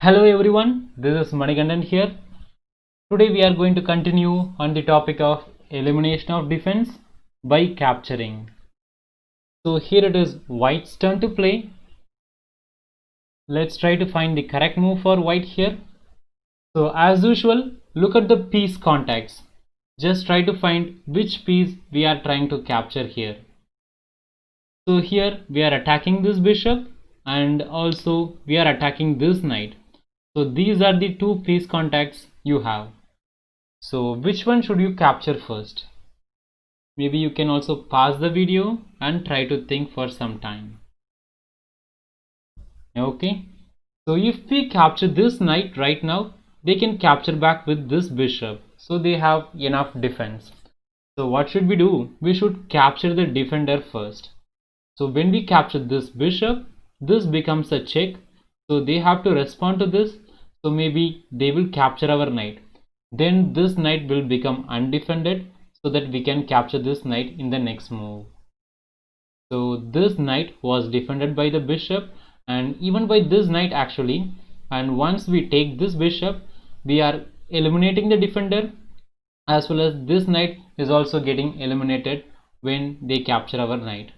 Hello everyone, this is Manigandan here. Today we are going to continue on the topic of elimination of defense by capturing. So here it is white's turn to play. Let's try to find the correct move for white here. So as usual, look at the piece contacts. Just try to find which piece we are trying to capture here. So here we are attacking this bishop and also we are attacking this knight. So these are the two piece contacts you have. So which one should you capture first? Maybe you can also pause the video and try to think for some time. Okay. So if we capture this knight right now, they can capture back with this bishop. So they have enough defense. So what should we do? We should capture the defender first. So when we capture this bishop, this becomes a check. So they have to respond to this. So maybe they will capture our knight. Then this knight will become undefended so that we can capture this knight in the next move. So this knight was defended by the bishop and even by this knight actually. And once we take this bishop, we are eliminating the defender, as well as this knight is also getting eliminated when they capture our knight.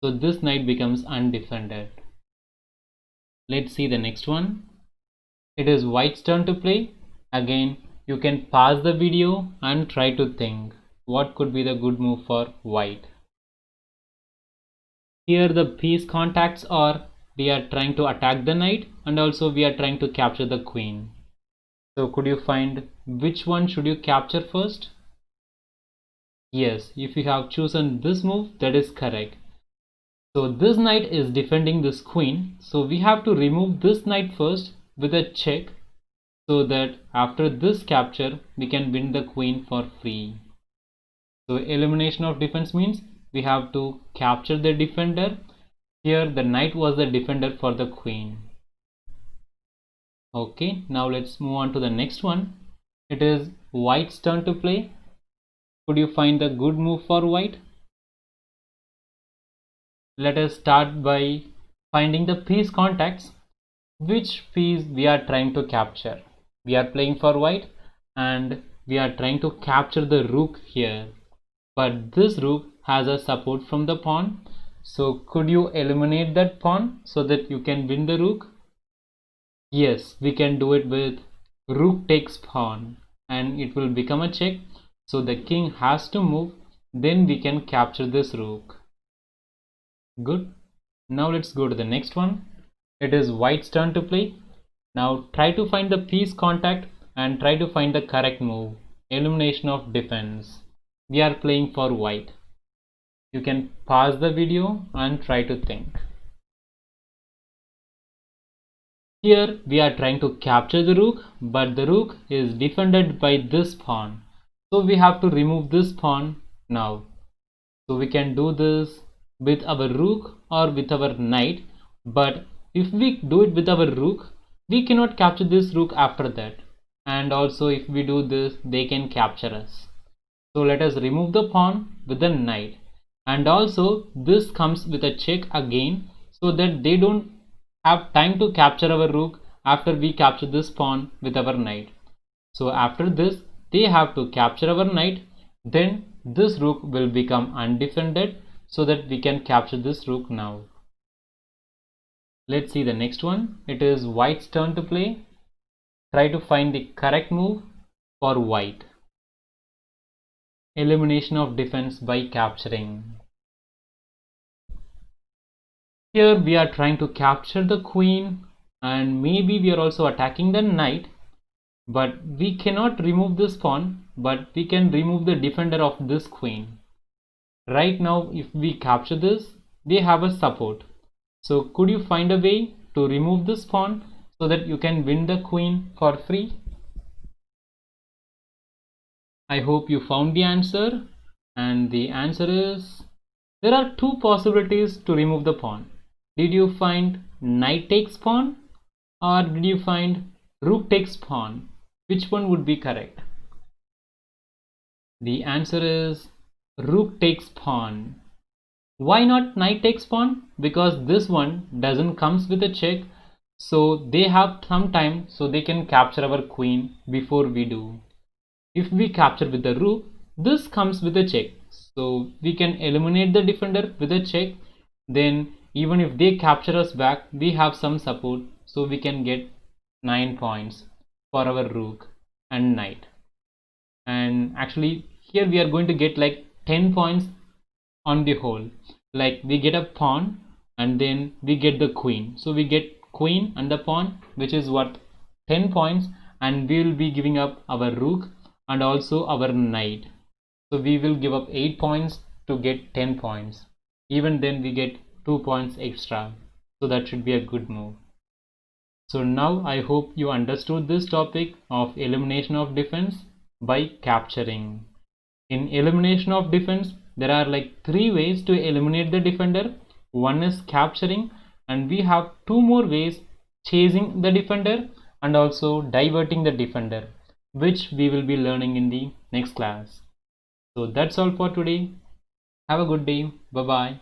So this knight becomes undefended. Let's see the next one. It is white's turn to play. Again, you can pause the video and try to think what could be the good move for white. Here the piece contacts are we are trying to attack the knight and also we are trying to capture the queen. So could you find which one should you capture first? Yes, if you have chosen this move, that is correct. So this knight is defending this queen, so we have to remove this knight first with a check, so that after this capture we can win the queen for free. So elimination of defense means we have to capture the defender. Here the knight was the defender for the queen. Okay, now let's move on to the next one. It is white's turn to play. Could you find the good move for white? Let us start by finding the piece contacts. Which piece we are trying to capture? We are playing for white and we are trying to capture the rook here. But this rook has a support from the pawn. So could you eliminate that pawn so that you can win the rook? Yes, we can do it with rook takes pawn and it will become a check. So the king has to move, then we can capture this rook. Good. Now let's go to the next one. It is white's turn to play. Now try to find the piece contact and try to find the correct move. Elimination of defense. We are playing for white. You can pause the video and try to think. Here we are trying to capture the rook, but the rook is defended by this pawn. So we have to remove this pawn now. So we can do this with our rook or with our knight, but if we do it with our rook, we cannot capture this rook after that. And also if we do this, they can capture us. So let us remove the pawn with the knight. And also this comes with a check again, so that they don't have time to capture our rook after we capture this pawn with our knight. So after this, they have to capture our knight, then this rook will become undefended so that we can capture this rook now. Let's see the next one. It is white's turn to play. Try to find the correct move for white. Elimination of defense by capturing. Here we are trying to capture the queen and maybe we are also attacking the knight, but we cannot remove this pawn, but we can remove the defender of this queen. Right now if we capture this, they have a support. So could you find a way to remove this pawn so that you can win the queen for free? I hope you found the answer, and the answer is there are two possibilities to remove the pawn. Did you find knight takes pawn or did you find rook takes pawn? Which one would be correct? The answer is rook takes pawn. Why not knight takes pawn? Because this one doesn't comes with a check, So they have some time, so they can capture our queen before we do. If we capture with the rook, this comes with a check. So we can eliminate the defender with a check. Then even if they capture us back, we have some support, so we can get 9 points for our rook and knight. And actually here we are going to get like 10 points on the whole. Like we get a pawn and then we get the queen, so we get queen and the pawn, which is worth 10 points, and we will be giving up our rook and also our knight, so we will give up 8 points to get 10 points. Even then we get 2 points extra, so that should be a good move. So now I hope you understood this topic of elimination of defense by capturing. In elimination of defense, there are like 3 ways to eliminate the defender. One is capturing, and we have 2 more ways: chasing the defender and also diverting the defender, which we will be learning in the next class. So that's all for today. Have a good day. Bye bye.